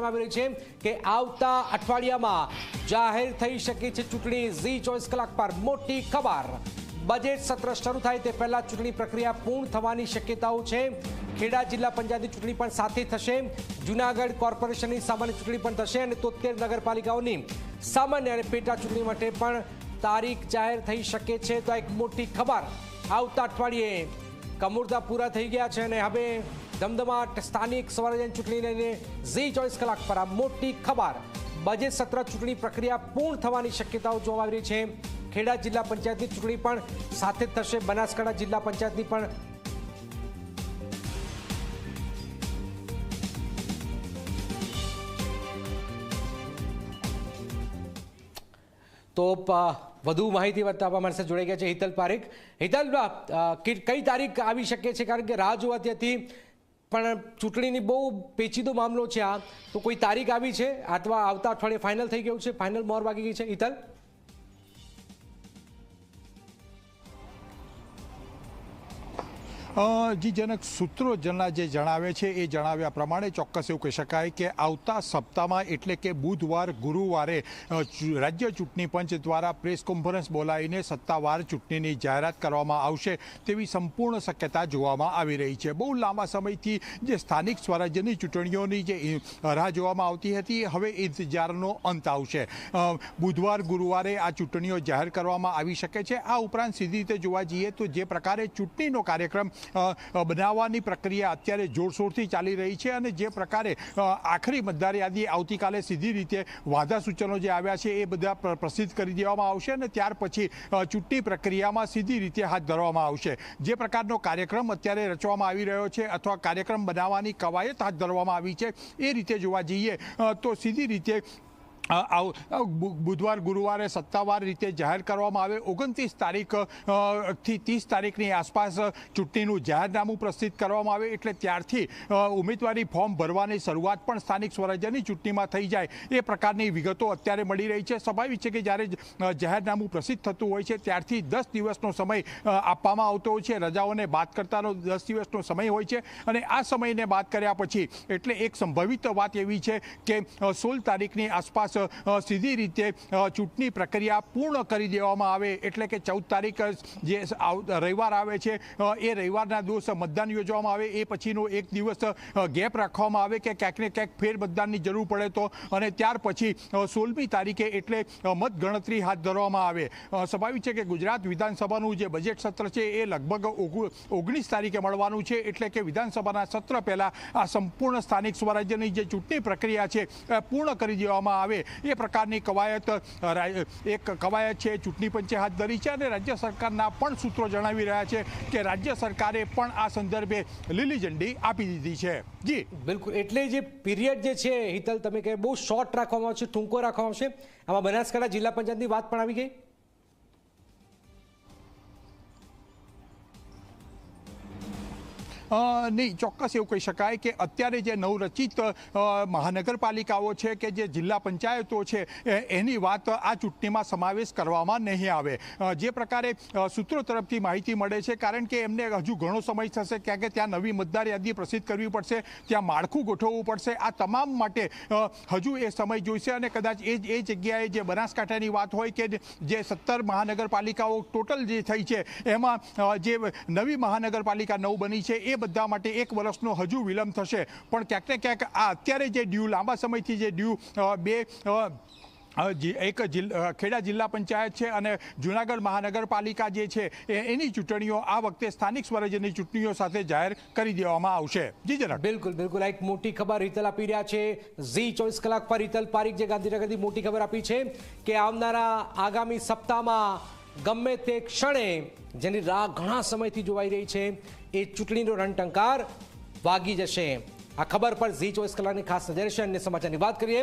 કરવામાં આવી રહી છે કે આવતા અઠવાડિયામાં જાહેર થઈ શકે છે ચૂંટણી। ઝી 24 કલાક પર મોટી ખબર। બજેટ સત્ર શરૂ થાય તે પહેલા ચૂંટણી પ્રક્રિયા પૂર્ણ થવાની શક્યતાઓ છે। ખેડા જિલ્લા પંચાયતની ચૂંટણી પણ સાથે થશે। જૂનાગઢ કોર્પોરેશનની સામાન્ય ચૂંટણી પણ થશે અને 73 નગરપાલિકાઓની સામાન્ય અને પેટા ચૂંટણી માટે પણ તારીખ જાહેર થઈ શકે છે। તો એક મોટી ખબર, આવતા અઠવાડિયે કમુરદા પૂરા થઈ ગયા છે અને હવે ધમધમાટ સ્થાનિક સ્વરાજ્યની ચૂંટણી લઈને ઝી 24 કલાક પર આ મોટી ખબર। બજેટ સત્ર ચૂંટણી પ્રક્રિયા પૂર્ણ થવાની શક્યતાઓ જોવા આવી રહી છે। ખેડા જિલ્લા પંચાયતની ચૂંટણી પણ સાથે જ થશે। બનાસકાંઠા જિલ્લા પંચાયતની પણ તો વધુ માહિતી આપવા માટે જોડાઈ ગયા છે હિતલ પારેખ। હિતલ, કઈ તારીખ આવી શકે છે? કારણ કે રાહ જોવાતી હતી પણ ચૂંટણીની બહુ પેચીદો મામલો છે આ, તો કોઈ તારીખ આવી છે અથવા આવતા અઠવાડિયે ફાઇનલ થઈ ગયું છે, ફાઇનલ મોર વાગી ગઈ છે? હિતલ, જી જનક, સૂત્રો જે જણાવે છે એ જણાવ્યા પ્રમાણે ચોક્કસ એવું કહી શકાય કે આવતા સપ્તાહમાં એટલે કે બુધવાર ગુરુવારે રાજ્ય ચૂંટણી પંચ દ્વારા પ્રેસ કોન્ફરન્સ બોલાવીને સત્તાવાર ચૂંટણીની જાહેરાત કરવામાં આવશે તેવી સંપૂર્ણ શક્યતા જોવામાં આવી રહી છે। બહુ લાંબા સમયથી જે સ્થાનિક સ્વરાજ્યની ચૂંટણીઓની જે રાહ જોવામાં આવતી હતી, હવે ઇંતજારનો અંત આવશે। બુધવાર ગુરુવારે આ ચૂંટણીઓ જાહેર કરવામાં આવી શકે છે। આ ઉપરાંત સીધી રીતે જોવા જઈએ તો જે પ્રકારે ચૂંટણીનો કાર્યક્રમ બનાવવાની પ્રક્રિયા અત્યારે જોરશોરથી ચાલી રહી છે અને જે પ્રકારે આખરી મતદાર યાદી આવતીકાલે સીધી રીતે વાંધા સૂચનો જે આવ્યા છે એ બધા પ્રસિદ્ધ કરી દેવામાં આવશે અને ત્યાર પછી ચૂંટણી પ્રક્રિયામાં સીધી રીતે હાથ ધરવામાં આવશે। જે પ્રકારનો કાર્યક્રમ અત્યારે રચવામાં આવી રહ્યો છે અથવા કાર્યક્રમ બનાવવાની કવાયત હાથ ધરવામાં આવી છે, એ રીતે જોવા જઈએ તો સીધી રીતે બુધવાર ગુરુવારે સત્તાવાર રીતે જાહેર કરવામાં આવે। 29 તારીખથી 30 તારીખની આસપાસ ચૂંટણીનું જાહેરનામું પ્રસિદ્ધ કરવામાં આવે એટલે ત્યારથી ઉમેદવારી ફોર્મ ભરવાની શરૂઆત પણ સ્થાનિક સ્વરાજ્યની ચૂંટણીમાં થઈ જાય એ પ્રકારની વિગતો અત્યારે મળી રહી છે। સ્વાભાવિક છે કે જ્યારે જાહેરનામું પ્રસિદ્ધ થતું હોય છે ત્યારથી 10 દિવસનો સમય આપવામાં આવતો હોય છે, રજાઓને બાદ કરતાનો 10 દિવસનો સમય હોય છે અને આ સમયને બાદ કર્યા પછી એટલે એક સંભવિત વાત એવી છે કે 16 તારીખની આસપાસ સીધી રીતે ચૂંટણી પ્રક્રિયા પૂર્ણ કરી દેવામાં આવે એટલે કે 14 તારીખ જે રવિવાર આવે છે એ રવિવારના દિવસે મતદાન યોજવામાં આવે, એ પછીનો એક દિવસ ગેપ રાખવામાં આવે કે ક્યાંક ને ક્યાંક ફેર મતદાનની જરૂર પડે તો, અને ત્યાર પછી 16મી તારીખે એટલે મતગણતરી હાથ ધરવામાં આવે। સ્વાભાવિક છે કે ગુજરાત વિધાનસભાનું જે બજેટ સત્ર છે એ લગભગ 19 તારીખે મળવાનું છે એટલે કે વિધાનસભાના સત્ર પહેલાં આ સંપૂર્ણ સ્થાનિક સ્વરાજ્યની જે ચૂંટણી પ્રક્રિયા છે પૂર્ણ કરી દેવામાં આવે એ પ્રકારની કવાયત છે ચૂંટણી પંચે હાથ ધરી છે અને રાજ્ય સરકારના પણ સૂત્રો જણાવી રહ્યા છે કે રાજ્ય સરકારે પણ આ સંદર્ભે લીલી ઝંડી આપી દીધી છે। જી બિલકુલ, એટલે જે પીરિયડ જે છે હિતલ, તમે કહે બહુ શોર્ટ રાખવામાં આવશે, ટૂંકો રાખવામાં આવશે। આમાં બનાસકાંઠા જિલ્લા પંચાયતની વાત પણ આવી ગઈ। નહીં, ચોક્કસ એવું કહી શકાય કે અત્યારે જે નવરચિત મહાનગરપાલિકાઓ છે કે જે જિલ્લા પંચાયતો છે એની વાત આ ચૂંટણીમાં સમાવેશ કરવામાં નહીં આવે। જે પ્રકારે સૂત્રો તરફથી માહિતી મળે છે, કારણ કે એમને હજુ ઘણો સમય થશે, કારણ કે ત્યાં નવી મતદાર યાદી પ્રસિદ્ધ કરવી પડશે, ત્યાં માળખું ગોઠવવું પડશે, આ તમામ માટે હજુ એ સમય જોઈશે અને કદાચ એ જગ્યાએ જે બનાસકાંઠાની વાત હોય કે જે 17 મહાનગરપાલિકાઓ ટોટલ જે થઈ છે એમાં જે નવી મહાનગરપાલિકા 9 બની છે એ બધા માટે 1 વર્ષનો હજુ વિલંબ થશે। પણ ક્યાંક ને ક્યાંક આ અત્યારે જે ડ્યુ લાંબા સમયથી જે ડ્યુ એક ખેડા જિલ્લા પંચાયત છે અને જૂનાગઢ મહાનગરપાલિકા જે છે એની ચૂંટણીઓ આ વખતે સ્થાનિક સ્વરાજ્યની ચૂંટણીઓ સાથે જાહેર કરી દેવામાં આવશે। જી જરાક બિલકુલ બિલકુલ, એક મોટી ખબર હિતલ આપી રહ્યા છે ઝી 24 કલાક પર। હિતલ પારીખ જે ગાંધીનગરથી મોટી ખબર આપી છે કે આવનારા આગામી સપ્તાહમાં ગમે તે ક્ષણે જેની રાહ ઘણા સમયથી જોવાઈ રહી છે એ ચૂંટણીનો રણટંકાર વાગી જશે। આ ખબર પર ઝી 24 કલાકની ખાસ નજર છે। અન્ય સમાચારની વાત કરીએ